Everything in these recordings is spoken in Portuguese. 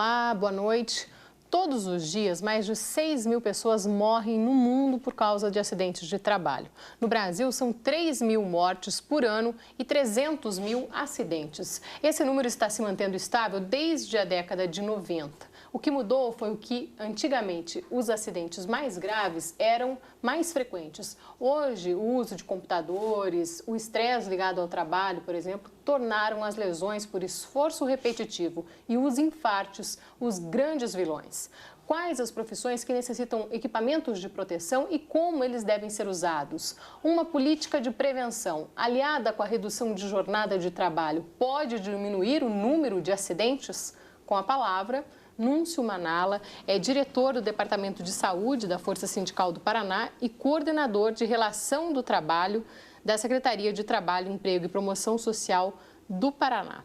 Olá, boa noite. Todos os dias, mais de 6 mil pessoas morrem no mundo por causa de acidentes de trabalho. No Brasil, são 3 mil mortes por ano e 300 mil acidentes. Esse número está se mantendo estável desde a década de 90. O que mudou foi o que, antigamente, os acidentes mais graves eram mais frequentes. Hoje, o uso de computadores, o estresse ligado ao trabalho, por exemplo, tornaram as lesões por esforço repetitivo e os infartos os grandes vilões. Quais as profissões que necessitam equipamentos de proteção e como eles devem ser usados? Uma política de prevenção aliada com a redução de jornada de trabalho pode diminuir o número de acidentes? Com a palavra, Núncio Manala é diretor do Departamento de Saúde da Força Sindical do Paraná e coordenador de Relação do Trabalho da Secretaria de Trabalho, Emprego e Promoção Social do Paraná.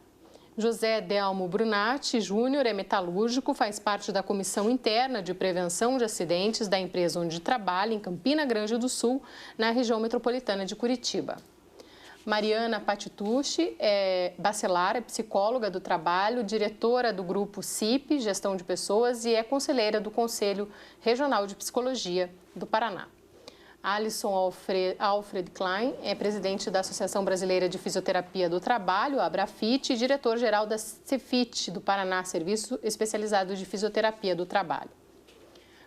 José Delmo Brunatti Júnior é metalúrgico, faz parte da Comissão Interna de Prevenção de Acidentes da empresa onde trabalha, em Campina Grande do Sul, na região metropolitana de Curitiba. Mariana Patitucci é bacelar, é psicóloga do trabalho, diretora do grupo CIP, Gestão de Pessoas, e é conselheira do Conselho Regional de Psicologia do Paraná. Alisson Alfred Klein é presidente da Associação Brasileira de Fisioterapia do Trabalho, Abrafit, e diretor-geral da Cefit do Paraná, Serviço Especializado de Fisioterapia do Trabalho.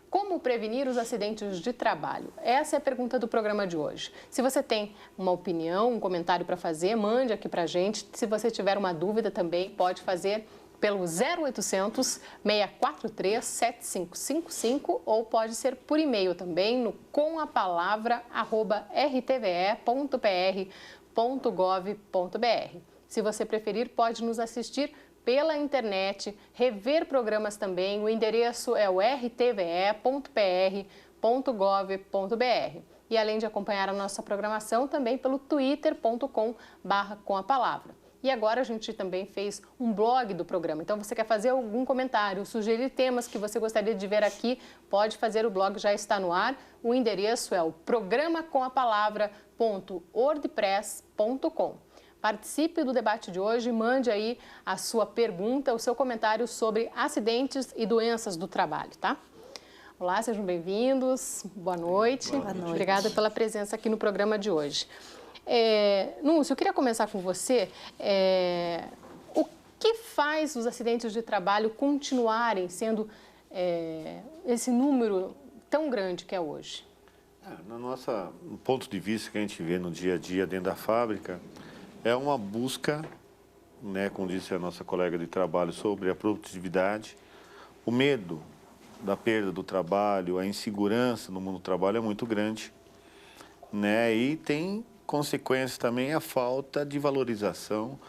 Como prevenir os acidentes de trabalho? Essa é a pergunta do programa de hoje. Se você tem uma opinião, um comentário para fazer, mande aqui para a gente. Se você tiver uma dúvida também, pode fazer pelo 0800 643 7555 ou pode ser por e-mail também no comapalavra@rtve.pr.gov.br. Se você preferir, pode nos assistir pela internet, rever programas também. O endereço é o rtve.pr.gov.br. E além de acompanhar a nossa programação, também pelo twitter.com/comapalavra. E agora a gente também fez um blog do programa. Então, você quer fazer algum comentário, sugerir temas que você gostaria de ver aqui, pode fazer, o blog já está no ar. O endereço é o programacomapalavra.wordpress.com. Participe do debate de hoje, mande aí a sua pergunta, o seu comentário sobre acidentes e doenças do trabalho, tá? Olá, sejam bem-vindos, boa noite. Boa noite. Obrigada pela presença aqui no programa de hoje. Núncio, eu queria começar com você. O que faz os acidentes de trabalho continuarem sendo esse número tão grande que é hoje? No ponto de vista que a gente vê no dia a dia dentro da fábrica, é uma busca, né, como disse a nossa colega de trabalho, sobre a produtividade. O medo da perda do trabalho, a insegurança no mundo do trabalho é muito grande, né? E tem consequências também a falta de valorização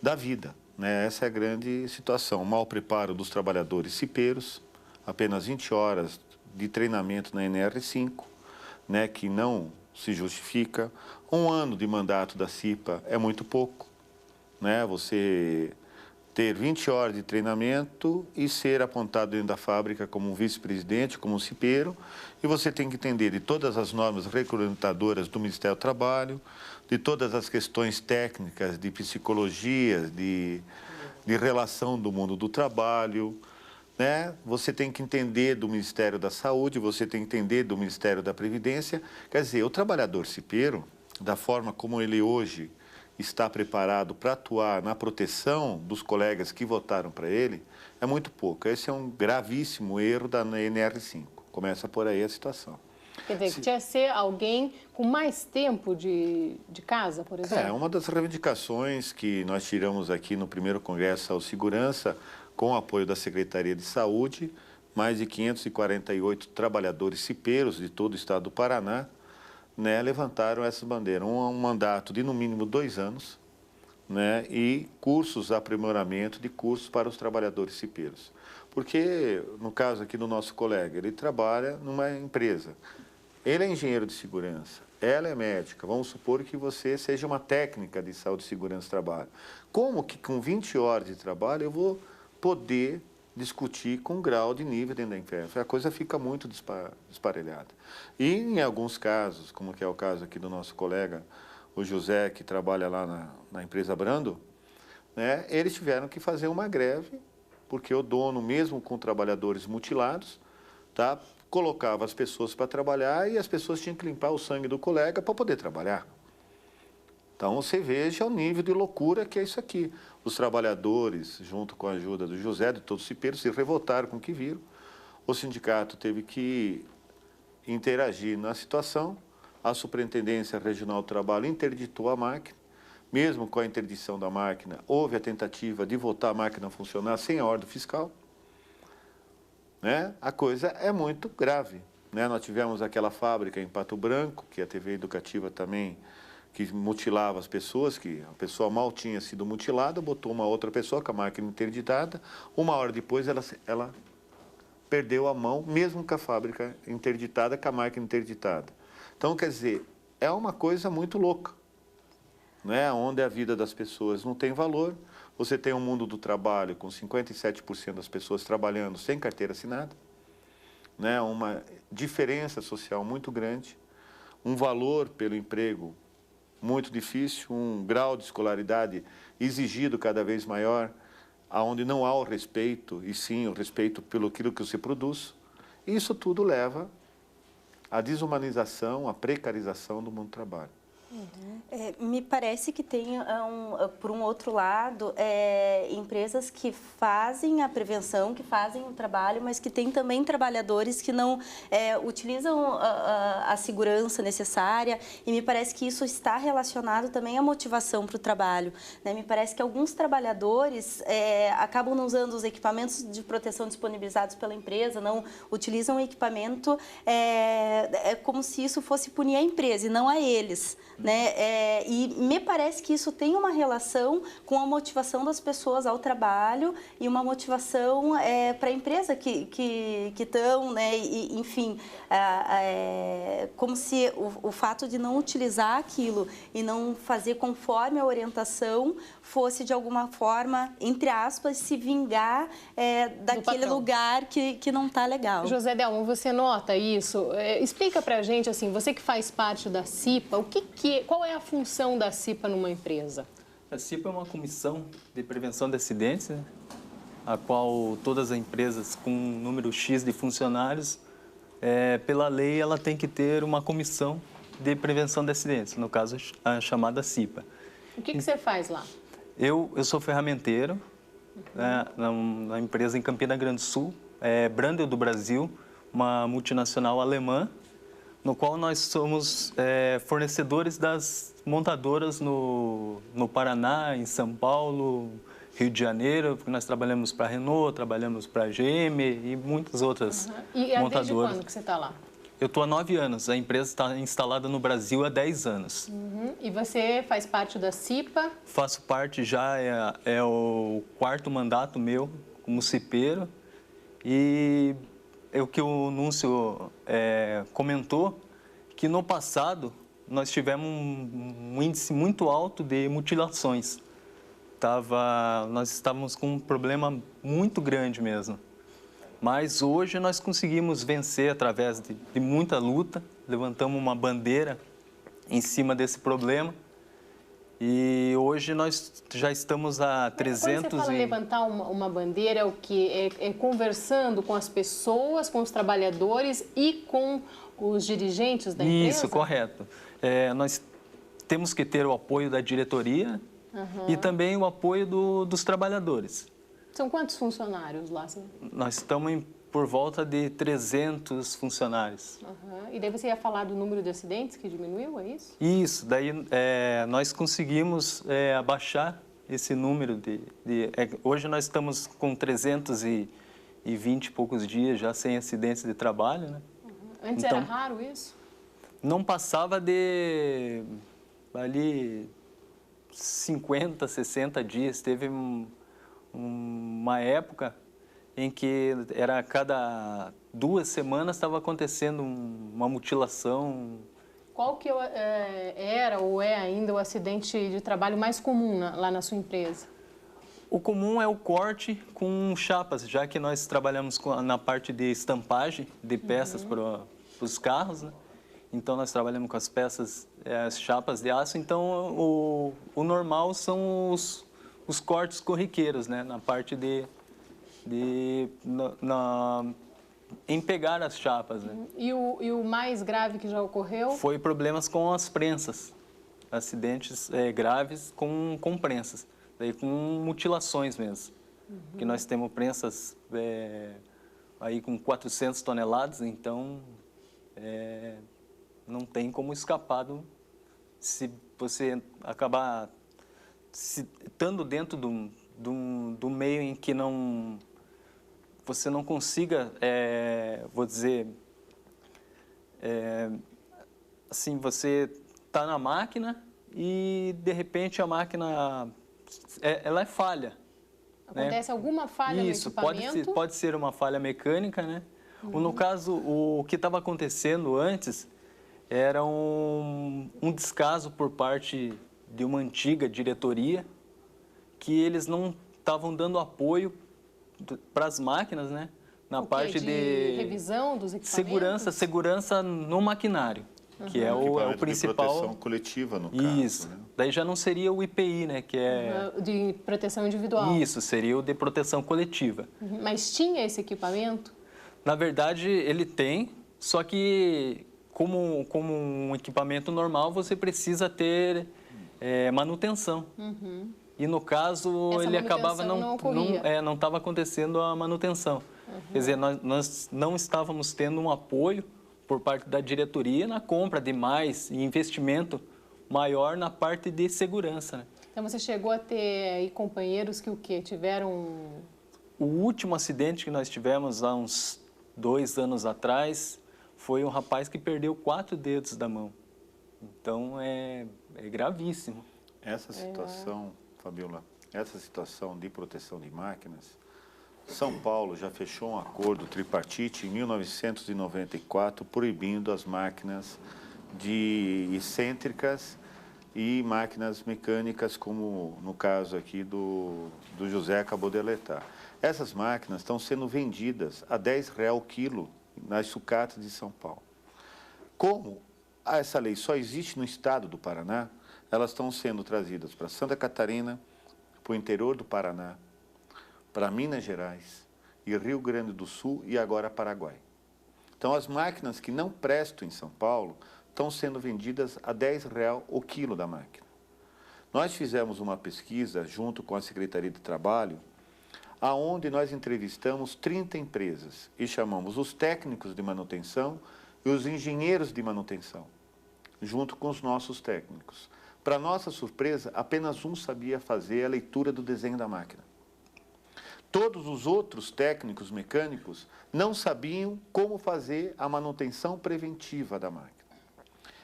da vida, né? Essa é a grande situação. O mau preparo dos trabalhadores cipeiros, apenas 20 horas de treinamento na NR5, né, que não se justifica. 1 ano de mandato da CIPA é muito pouco, né? Você ter 20 horas de treinamento e ser apontado dentro da fábrica como um vice-presidente, como um cipeiro, e você tem que entender de todas as normas regulamentadoras do Ministério do Trabalho, de todas as questões técnicas de psicologia, de relação do mundo do trabalho, né? Você tem que entender do Ministério da Saúde, você tem que entender do Ministério da Previdência. Quer dizer, o trabalhador cipeiro, da forma como ele hoje está preparado para atuar na proteção dos colegas que votaram para ele, é muito pouco. Esse é um gravíssimo erro da NR5. Começa por aí a situação. Quer dizer, que tinha que ser alguém com mais tempo de casa, por exemplo? É, uma das reivindicações que nós tiramos aqui no primeiro Congresso ao Segurança, com o apoio da Secretaria de Saúde, mais de 548 trabalhadores cipeiros de todo o estado do Paraná, né, levantaram essas bandeiras. Um mandato de no mínimo 2 anos, né, e cursos, aprimoramento de cursos para os trabalhadores cipeiros. Porque, no caso aqui do nosso colega, ele trabalha numa empresa, ele é engenheiro de segurança, ela é médica, vamos supor que você seja uma técnica de saúde, segurança e trabalho. Como que com 20 horas de trabalho eu vou poder discutir com grau de nível dentro da empresa? A coisa fica muito desparelhada. E em alguns casos, como que é o caso aqui do nosso colega, o José, que trabalha lá na empresa Brando, né, eles tiveram que fazer uma greve porque o dono, mesmo com trabalhadores mutilados, tá, colocava as pessoas para trabalhar e as pessoas tinham que limpar o sangue do colega para poder trabalhar. Então, você veja o nível de loucura que é isso aqui. Os trabalhadores, junto com a ajuda do José, de todos os cipeiros, se revoltaram com o que viram. O sindicato teve que interagir na situação. A Superintendência Regional do Trabalho interditou a máquina. Mesmo com a interdição da máquina, houve a tentativa de voltar a máquina a funcionar sem a ordem fiscal. Né? A coisa é muito grave. Né? Nós tivemos aquela fábrica em Pato Branco, que a TV Educativa também, que mutilava as pessoas, que a pessoa mal tinha sido mutilada, botou uma outra pessoa com a máquina interditada, uma hora depois ela perdeu a mão, mesmo com a fábrica interditada, com a máquina interditada. Então, quer dizer, é uma coisa muito louca, né? Onde a vida das pessoas não tem valor. Você tem um mundo do trabalho com 57% das pessoas trabalhando sem carteira assinada, né? Uma diferença social muito grande, um valor pelo emprego muito difícil, um grau de escolaridade exigido cada vez maior, aonde não há o respeito, e sim o respeito pelo aquilo que você produz. E isso tudo leva à desumanização, à precarização do mundo do trabalho. Me parece que tem, por um outro lado, empresas que fazem a prevenção, que fazem o trabalho, mas que tem também trabalhadores que não utilizam a segurança necessária, e me parece que isso está relacionado também à motivação para o trabalho. Né? Me parece que alguns trabalhadores acabam não usando os equipamentos de proteção disponibilizados pela empresa, não utilizam o equipamento como se isso fosse punir a empresa e não a eles. Né? E me parece que isso tem uma relação com a motivação das pessoas ao trabalho e uma motivação para a empresa que estão, né? E, enfim, como se o fato de não utilizar aquilo e não fazer conforme a orientação fosse, de alguma forma, entre aspas, se vingar daquele lugar que não está legal. José Delmo, você nota isso? Explica para a gente, assim, você que faz parte da CIPA, qual é a função da CIPA numa empresa? A CIPA é uma comissão de prevenção de acidentes, né? A qual todas as empresas com um número X de funcionários, pela lei, ela tem que ter uma comissão de prevenção de acidentes, no caso, a chamada CIPA. O que você faz lá? Eu sou ferramenteiro, na empresa em Campina Grande do Sul, Brandel do Brasil, uma multinacional alemã, no qual nós somos fornecedores das montadoras no Paraná, em São Paulo, Rio de Janeiro, porque nós trabalhamos para a Renault, trabalhamos para a GM e muitas outras montadoras. Desde quando que você está lá? Eu estou há 9 anos, a empresa está instalada no Brasil há 10 anos. E você faz parte da CIPA? Faço parte, já é o 4º mandato meu como cipeiro. E o que o Núncio comentou, que no passado nós tivemos um índice muito alto de mutilações. Nós estávamos com um problema muito grande mesmo. Mas hoje nós conseguimos vencer através de muita luta, levantamos uma bandeira em cima desse problema. E hoje nós já estamos a 300 Quando você fala levantar uma bandeira, o que? É conversando com as pessoas, com os trabalhadores e com os dirigentes da empresa? Isso, correto. Nós temos que ter o apoio da diretoria e também o apoio dos trabalhadores. São quantos funcionários lá? Nós estamos por volta de 300 funcionários. E daí você ia falar do número de acidentes que diminuiu, é isso? Isso, daí nós conseguimos abaixar esse número hoje nós estamos com 320 e poucos dias já sem acidentes de trabalho, né? Antes então, era raro isso? Não passava de ali 50, 60 dias. Teve uma época em que a cada 2 semanas estava acontecendo uma mutilação. Qual que era ou é ainda o acidente de trabalho mais comum lá na sua empresa? O comum é o corte com chapas, já que nós trabalhamos na parte de estampagem de peças para os carros, né? Então nós trabalhamos com as peças, as chapas de aço. Então o normal são os cortes corriqueiros, né? Na parte de em pegar as chapas, né? E o mais grave que já ocorreu? Foi problemas com as prensas, acidentes graves com prensas, daí com mutilações mesmo. Que nós temos prensas aí com 400 toneladas, então não tem como escapar se você acabar estando dentro do meio em que você não consiga, vou dizer, assim, você está na máquina e, de repente, a máquina ela é falha. Acontece alguma falha Isso, no equipamento? pode ser uma falha mecânica, né? Ou, no caso, o que estava acontecendo antes era um descaso por parte de uma antiga diretoria que eles não estavam dando apoio para as máquinas, né? Na parte de revisão dos equipamentos? Segurança no maquinário, que é o principal. De proteção coletiva, no caso. Isso. Né? Daí já não seria o IPI, né? Que é de proteção individual. Isso, seria o de proteção coletiva. Mas tinha esse equipamento? Na verdade, ele tem, só que como um equipamento normal, você precisa ter manutenção. E no caso, Essa ele acabava não estava acontecendo a manutenção. Quer dizer, nós não estávamos tendo um apoio por parte da diretoria na compra de mais investimento maior na parte de segurança. Né? Então você chegou a ter aí companheiros que tiveram... O último acidente que nós tivemos há uns 2 anos atrás foi um rapaz que perdeu 4 dedos da mão. Então é gravíssimo. Essa situação, Fabiola, essa situação de proteção de máquinas, São Paulo já fechou um acordo tripartite em 1994 proibindo as máquinas excêntricas e máquinas mecânicas, como no caso aqui do José acabou de alertar. Essas máquinas estão sendo vendidas a R$10 o quilo nas sucatas de São Paulo. Como essa lei só existe no estado do Paraná, elas estão sendo trazidas para Santa Catarina, para o interior do Paraná, para Minas Gerais e Rio Grande do Sul e agora Paraguai. Então, as máquinas que não prestam em São Paulo estão sendo vendidas a R$10 o quilo da máquina. Nós fizemos uma pesquisa junto com a Secretaria de Trabalho, aonde nós entrevistamos 30 empresas e chamamos os técnicos de manutenção e os engenheiros de manutenção, junto com os nossos técnicos. Para nossa surpresa, apenas um sabia fazer a leitura do desenho da máquina. Todos os outros técnicos mecânicos não sabiam como fazer a manutenção preventiva da máquina.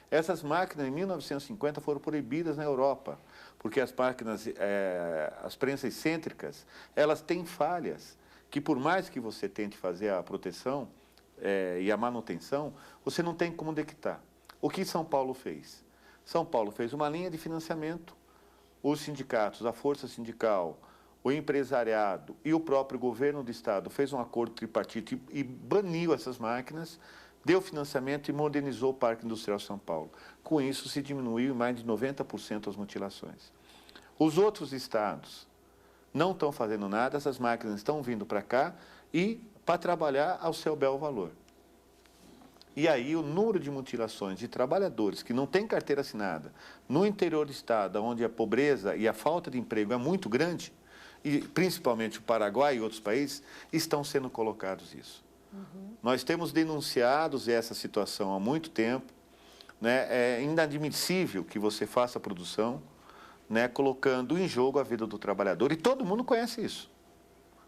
Essas máquinas, em 1950, foram proibidas na Europa, porque as máquinas, as prensas excêntricas, elas têm falhas, que por mais que você tente fazer a proteção e a manutenção, você não tem como detectar. O que São Paulo fez? São Paulo fez uma linha de financiamento, os sindicatos, a força sindical, o empresariado e o próprio governo do estado fez um acordo tripartite e baniu essas máquinas, deu financiamento e modernizou o Parque Industrial São Paulo. Com isso, se diminuiu em mais de 90% as mutilações. Os outros estados não estão fazendo nada, essas máquinas estão vindo para cá e para trabalhar ao seu bel valor. E aí o número de mutilações de trabalhadores que não têm carteira assinada no interior do estado, onde a pobreza e a falta de emprego é muito grande, e principalmente o Paraguai e outros países, estão sendo colocados isso. Nós temos denunciado essa situação há muito tempo, né? É inadmissível que você faça a produção, né, colocando em jogo a vida do trabalhador, e todo mundo conhece isso.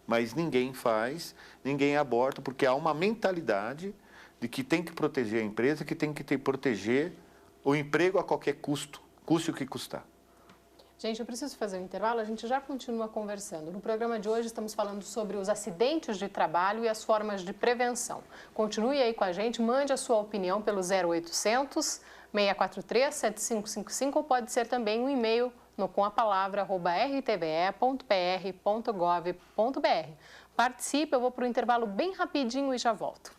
Mas ninguém faz, ninguém aborda, porque há uma mentalidade de que tem que proteger a empresa, que tem que proteger o emprego a qualquer custo, custe o que custar. Gente, eu preciso fazer um intervalo, a gente já continua conversando. No programa de hoje estamos falando sobre os acidentes de trabalho e as formas de prevenção. Continue aí com a gente, mande a sua opinião pelo 0800 643 7555 ou pode ser também um e-mail com a palavra @rtve.pr.gov.br. Participe, eu vou para o intervalo bem rapidinho e já volto.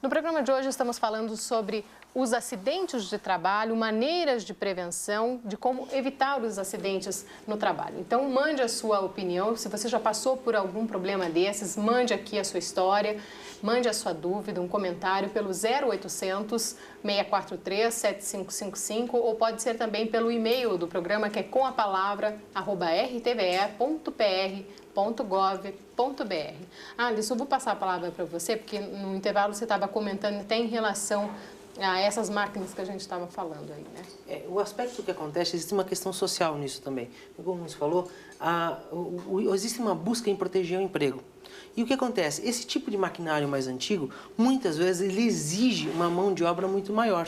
No programa de hoje estamos falando sobre os acidentes de trabalho, maneiras de prevenção, de como evitar os acidentes no trabalho. Então, mande a sua opinião. Se você já passou por algum problema desses, mande aqui a sua história, mande a sua dúvida, um comentário pelo 0800 643 7555 ou pode ser também pelo e-mail do programa, que é comapalavra@rtve.pr.gov.br. Alisson, eu vou passar a palavra para você, porque no intervalo você estava comentando até em relação a essas máquinas que a gente estava falando aí, né? O aspecto que acontece, existe uma questão social nisso também. Como você falou, existe uma busca em proteger o emprego. E o que acontece? Esse tipo de maquinário mais antigo, muitas vezes, ele exige uma mão de obra muito maior.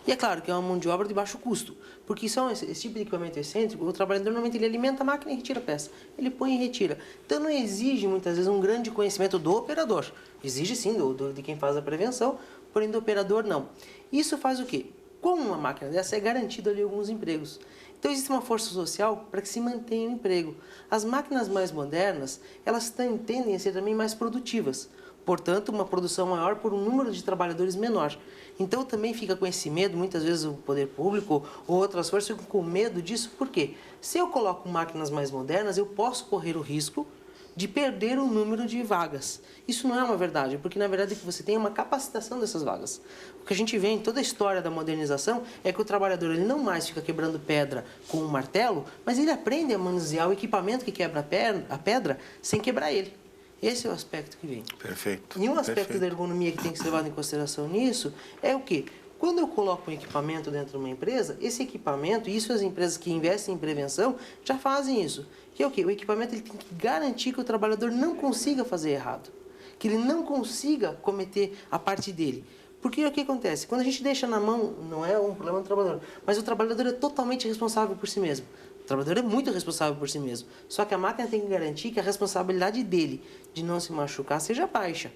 E é claro que é uma mão de obra de baixo custo, porque esse tipo de equipamento excêntrico, o trabalhador normalmente ele alimenta a máquina e retira a peça. Ele põe e retira. Então não exige muitas vezes um grande conhecimento do operador. Exige sim de quem faz a prevenção, porém do operador não. Isso faz o quê? Com uma máquina dessa é garantido ali alguns empregos. Então existe uma força social para que se mantenha o emprego. As máquinas mais modernas, elas tendem a ser também mais produtivas. Portanto, uma produção maior por um número de trabalhadores menor. Então também fica com esse medo, muitas vezes o poder público ou outras forças ficam com medo disso. Por quê? Se eu coloco máquinas mais modernas, eu posso correr o risco de perder o número de vagas. Isso não é uma verdade, porque na verdade você tem uma capacitação dessas vagas. O que a gente vê em toda a história da modernização é que o trabalhador ele não mais fica quebrando pedra com um martelo, mas ele aprende a manusear o equipamento que quebra a pedra sem quebrar ele. Esse é o aspecto que vem. Perfeito. E um aspecto da ergonomia que tem que ser levado em consideração nisso é o quê? Quando eu coloco um equipamento dentro de uma empresa, esse equipamento, e isso as empresas que investem em prevenção já fazem isso. Que é o quê? O equipamento ele tem que garantir que o trabalhador não consiga fazer errado. Que ele não consiga cometer a parte dele. Porque o que acontece? Quando a gente deixa na mão, não é um problema do trabalhador, mas o trabalhador é totalmente responsável por si mesmo. O trabalhador é muito responsável por si mesmo. Só que a máquina tem que garantir que a responsabilidade dele de não se machucar seja baixa.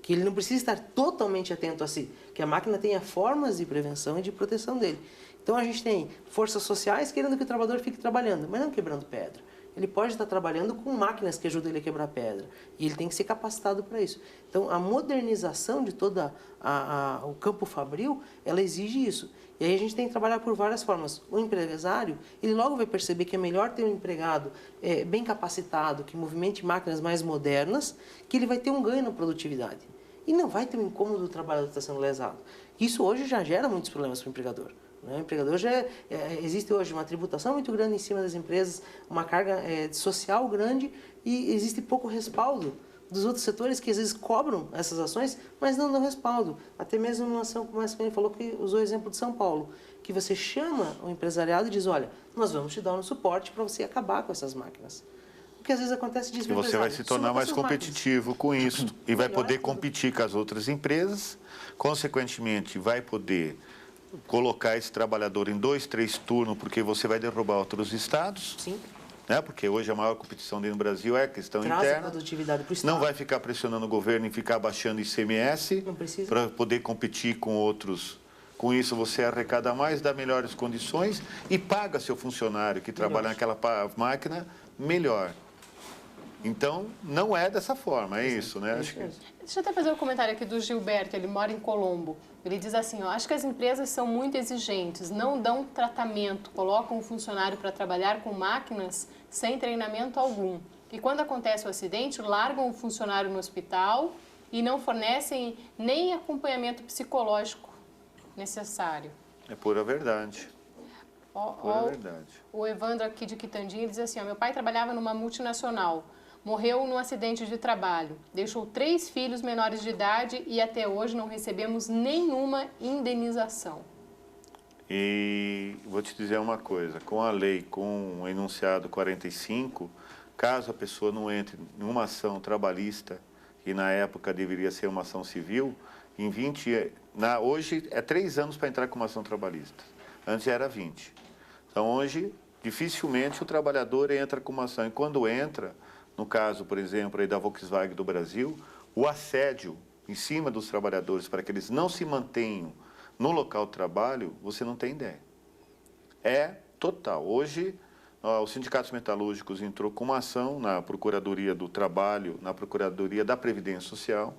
Que ele não precisa estar totalmente atento a si. Que a máquina tenha formas de prevenção e de proteção dele. Então a gente tem forças sociais querendo que o trabalhador fique trabalhando, mas não quebrando pedra. Ele pode estar trabalhando com máquinas que ajudam ele a quebrar pedra. E ele tem que ser capacitado para isso. Então, a modernização de todo o campo fabril, ela exige isso. E aí a gente tem que trabalhar por várias formas. O empresário, ele logo vai perceber que é melhor ter um empregado bem capacitado, que movimente máquinas mais modernas, que ele vai ter um ganho na produtividade. E não vai ter um incômodo do trabalhador que está sendo lesado. Isso hoje já gera muitos problemas para o empregador. O empregador existe hoje uma tributação muito grande em cima das empresas, uma carga social grande e existe pouco respaldo dos outros setores que às vezes cobram essas ações, mas não dão respaldo. Até mesmo uma ação como essa que ele falou, que usou o exemplo de São Paulo, que você chama o empresariado e diz, olha, nós vamos te dar um suporte para você acabar com essas máquinas. O que às vezes acontece disso. E você vai se tornar mais competitivo com isso e vai poder competir com as outras empresas, consequentemente vai poder colocar esse trabalhador em 2, 3 turnos, porque você vai derrubar outros estados. Sim. Né? Porque hoje a maior competição dentro do Brasil é a questão Traz interna. a produtividade para o estado. Não vai ficar pressionando o governo em ficar baixando ICMS para poder competir com outros. Com isso, você arrecada mais, dá melhores condições e paga seu funcionário que trabalha naquela máquina melhor. Então, não é dessa forma, é isso, né? Acho que... Deixa eu até fazer um comentário aqui do Gilberto, ele mora em Colombo. Ele diz assim, acho que as empresas são muito exigentes, não dão tratamento, colocam um funcionário para trabalhar com máquinas sem treinamento algum. E quando acontece o acidente, largam o funcionário no hospital e não fornecem nem acompanhamento psicológico necessário. É pura verdade. Pura verdade. O Evandro aqui de Quitandinha diz assim, meu pai trabalhava numa multinacional. Morreu num acidente de trabalho. Deixou 3 filhos menores de idade e até hoje não recebemos nenhuma indenização. E vou te dizer uma coisa, com a lei, com o enunciado 45, caso a pessoa não entre em uma ação trabalhista, que na época deveria ser uma ação civil, hoje é 3 anos para entrar com uma ação trabalhista. Antes era 20. Então hoje, dificilmente o trabalhador entra com uma ação. E quando entra... No caso, por exemplo, aí da Volkswagen do Brasil, o assédio em cima dos trabalhadores para que eles não se mantenham no local de trabalho, você não tem ideia. É total. Hoje, os sindicatos metalúrgicos entrou com uma ação na Procuradoria do Trabalho, na Procuradoria da Previdência Social,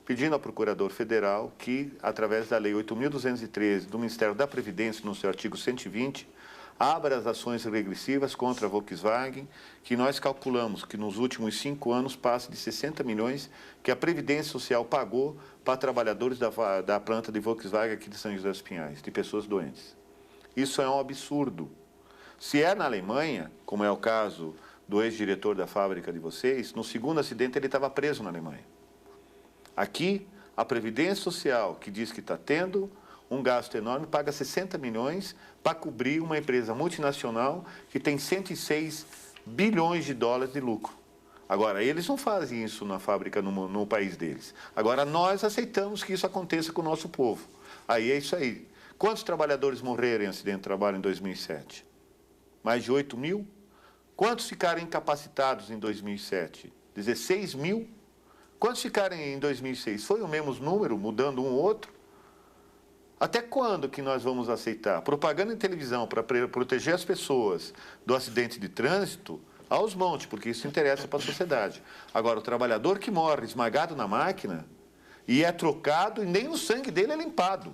pedindo ao Procurador Federal que, através da Lei 8.213 do Ministério da Previdência, no seu artigo 120, abra as ações regressivas contra a Volkswagen, que nós calculamos que nos últimos 5 anos passa de 60 milhões que a Previdência Social pagou para trabalhadores da planta de Volkswagen aqui de São José dos Pinhais, de pessoas doentes. Isso é um absurdo. Se é na Alemanha, como é o caso do ex-diretor da fábrica de vocês, no segundo acidente ele estava preso na Alemanha. Aqui, a Previdência Social, que diz que está tendo um gasto enorme, paga 60 milhões para cobrir uma empresa multinacional que tem 106 bilhões de dólares de lucro. Agora, eles não fazem isso na fábrica no país deles. Agora, nós aceitamos que isso aconteça com o nosso povo. Aí é isso aí. Quantos trabalhadores morreram em acidente de trabalho em 2007? Mais de 8 mil? Quantos ficaram incapacitados em 2007? 16 mil? Quantos ficaram em 2006? Foi o mesmo número, mudando um ou outro? Até quando que nós vamos aceitar propaganda em televisão para proteger as pessoas do acidente de trânsito aos montes, porque isso interessa para a sociedade. Agora, o trabalhador que morre esmagado na máquina e é trocado e nem o sangue dele é limpado.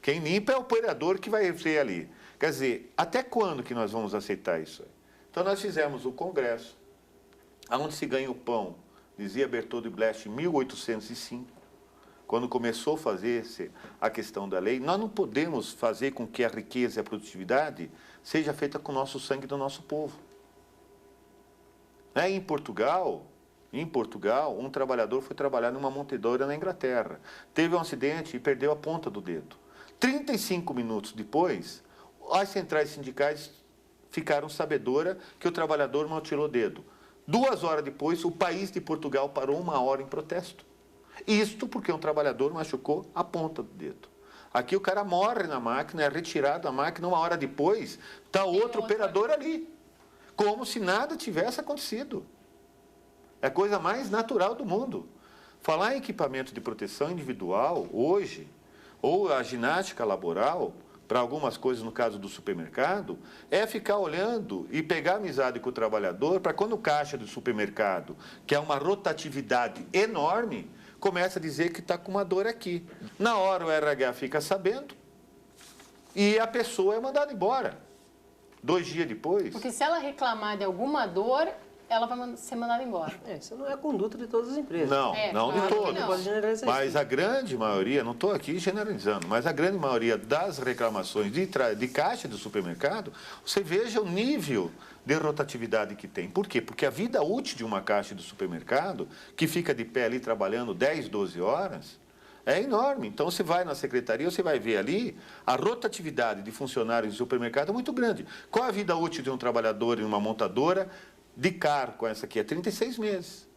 Quem limpa é o operador que vai ter ali. Quer dizer, até quando que nós vamos aceitar isso aí? Então, nós fizemos o congresso, onde se ganha o pão, dizia Bertoldo Brecht em 1805, quando começou a fazer a questão da lei. Nós não podemos fazer com que a riqueza e a produtividade seja feita com o nosso sangue do nosso povo. Em Portugal, um trabalhador foi trabalhar numa montadora na Inglaterra. Teve um acidente e perdeu a ponta do dedo. 35 minutos depois, as centrais sindicais ficaram sabedoras que o trabalhador mutilou o dedo. 2 horas depois, o país de Portugal parou 1 hora em protesto. Isto porque um trabalhador machucou a ponta do dedo. Aqui o cara morre na máquina, é retirado da máquina, 1 hora depois, está outro operador ali. Como se nada tivesse acontecido. É a coisa mais natural do mundo. Falar em equipamento de proteção individual, hoje, ou a ginástica laboral, para algumas coisas, no caso do supermercado, é ficar olhando e pegar amizade com o trabalhador para quando o caixa do supermercado, que é uma rotatividade enorme, começa a dizer que está com uma dor aqui. Na hora o RH fica sabendo e a pessoa é mandada embora. 2 dias depois... Porque se ela reclamar de alguma dor, ela vai ser mandada embora. Isso não é a conduta de todas as empresas. Não, não de todas. Não pode generalizar mas isso. a grande maioria, não estou aqui generalizando, mas a grande maioria das reclamações de caixa do supermercado, você veja o nível de rotatividade que tem. Por quê? Porque a vida útil de uma caixa do supermercado, que fica de pé ali trabalhando 10, 12 horas, é enorme. Então, você vai na secretaria, você vai ver ali, a rotatividade de funcionários de supermercado é muito grande. Qual a vida útil de um trabalhador em uma montadora de carro com essa aqui? É 36 meses.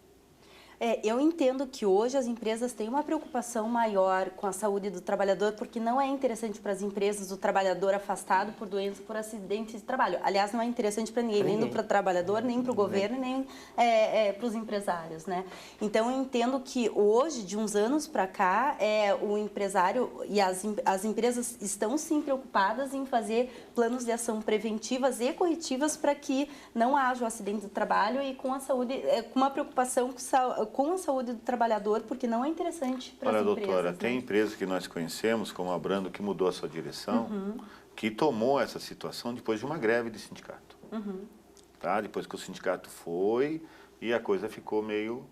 Eu entendo que hoje as empresas têm uma preocupação maior com a saúde do trabalhador, porque não é interessante para as empresas o trabalhador afastado por doença, por acidente de trabalho. Aliás, não é interessante para ninguém, nem para o trabalhador, nem para o governo, nem para os empresários, né? Então, eu entendo que hoje, de uns anos para cá, o empresário e as empresas estão sim preocupadas em fazer planos de ação preventivas e corretivas para que não haja o acidente do trabalho e com a saúde, com uma preocupação com a saúde do trabalhador, porque não é interessante para as empresas. Olha, doutora, tem empresas que nós conhecemos, como a Brando, que mudou a sua direção, que tomou essa situação depois de uma greve de sindicato. Tá? Depois que o sindicato foi e a coisa ficou meio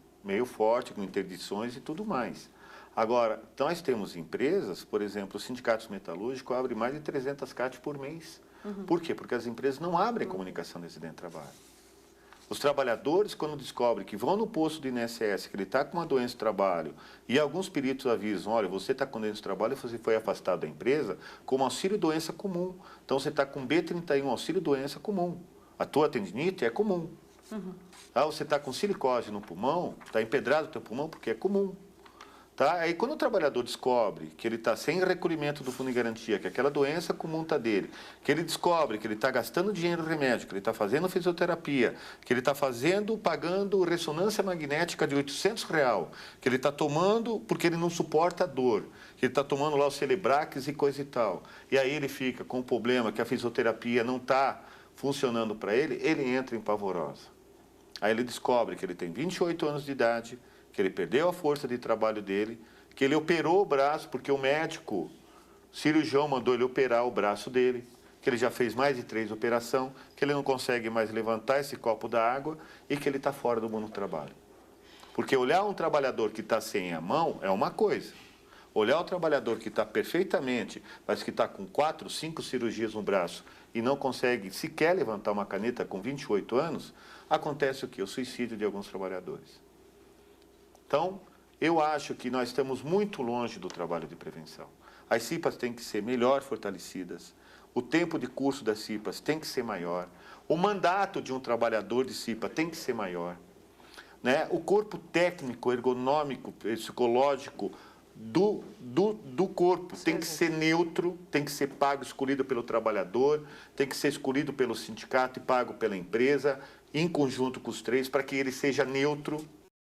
forte, com interdições e tudo mais. Agora, nós temos empresas, por exemplo, os sindicatos metalúrgicos abrem mais de 300 CAT por mês. Por quê? Porque as empresas não abrem comunicação de acidente de trabalho. Os trabalhadores, quando descobrem que vão no posto do INSS, que ele está com uma doença de trabalho, e alguns peritos avisam, olha, você está com doença de trabalho e você foi afastado da empresa, como auxílio-doença comum. Então, você está com B31, auxílio-doença comum. A tua tendinite é comum. Você está com silicose no pulmão, está empedrado o teu pulmão porque é comum. Tá? Aí, quando o trabalhador descobre que ele está sem recolhimento do fundo de garantia, que aquela doença comum está dele, que ele descobre que ele está gastando dinheiro em remédio, que ele está fazendo fisioterapia, que ele está pagando ressonância magnética de R$800, que ele está tomando porque ele não suporta a dor, que ele está tomando lá o Celebrax e coisa e tal. E aí ele fica com o problema que a fisioterapia não está funcionando para ele, ele entra em pavorosa. Aí ele descobre que ele tem 28 anos de idade, que ele perdeu a força de trabalho dele, que ele operou o braço porque o médico cirurgião mandou ele operar o braço dele, que ele já fez mais de 3 operações, que ele não consegue mais levantar esse copo da água e que ele está fora do mundo do trabalho. Porque olhar um trabalhador que está sem a mão é uma coisa. Olhar o trabalhador que está perfeitamente, mas que está com 4, 5 cirurgias no braço e não consegue sequer levantar uma caneta com 28 anos, acontece o quê? O suicídio de alguns trabalhadores. Então, eu acho que nós estamos muito longe do trabalho de prevenção. As CIPAs têm que ser melhor fortalecidas, o tempo de curso das CIPAs tem que ser maior, o mandato de um trabalhador de CIPA tem que ser maior, né? O corpo técnico, ergonômico, psicológico do corpo tem que ser neutro, tem que ser pago, escolhido pelo trabalhador, tem que ser escolhido pelo sindicato e pago pela empresa, em conjunto com os 3, para que ele seja neutro